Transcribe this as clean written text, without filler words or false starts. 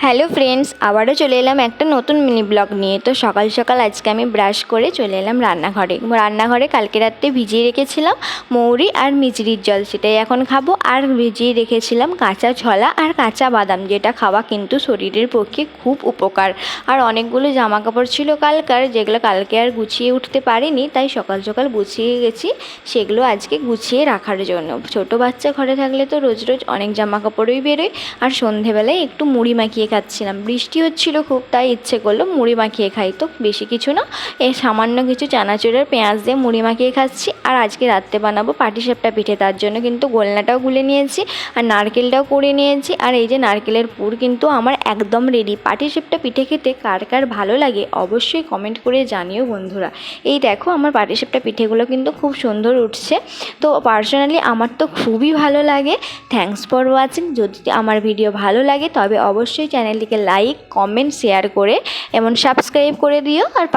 Hello friends, আবারও চলে এলাম একটা নতুন মিনি ব্লগ নিয়ে। তো সকাল সকাল আজকে আমি ব্রাশ করে চলে এলাম রান্নাঘরে কালকে রাত্রে ভিজিয়ে রেখেছিলাম মৌরি আর মিচড়ির জল, সেটাই এখন খাবো। আর ভিজিয়ে রেখেছিলাম কাঁচা ছোলা আর কাঁচা বাদাম, যেটা খাওয়া কিন্তু শরীরের পক্ষে খুব উপকার। আর অনেকগুলো জামা কাপড় ছিল কালকার, যেগুলো কালকে আর গুছিয়ে উঠতে পারিনি, তাই সকাল সকাল গুছিয়ে গেছি সেগুলো আজকে গুছিয়ে রাখার জন্য। ছোট বাচ্চা ঘরে থাকলে তো রোজ রোজ অনেক জামা কাপড়ই বেরোয়। আর সন্ধেবেলায় একটু মুড়ি মাখিয়ে খাচ্ছিলাম, বৃষ্টি হচ্ছিল খুব, তাই ইচ্ছে করলো মুড়ি মাখিয়ে খাই। তো বেশি কিছু না, এই সামান্য কিছু চানাচুরের পেঁয়াজ দিয়ে মুড়ি মাখিয়ে খাচ্ছি। আর আজকে রাত্রে বানাবো পাটিসাপটা পিঠে, তার জন্য কিন্তু গোলনাটাও গুলে নিয়েছি আর নারকেলটাও করে নিয়েছি। আর এই যে নারকেলের পুর কিন্তু আমার একদম রেডি। পাটিসাপটা পিঠে খেতে কার কার ভালো লাগে অবশ্যই কমেন্ট করে জানিও বন্ধুরা। এই দেখো আমার পাটিসাপটা পিঠেগুলো কিন্তু খুব সুন্দর উঠছে। তো পার্সোনালি আমার তো খুবই ভালো লাগে। Thanks for watching. যদি আমার ভিডিও ভালো লাগে তবে অবশ্যই চ্যানেলটিকে লাইক, কমেন্ট, শেয়ার করে এবং সাবস্ক্রাইব করে দিও। আর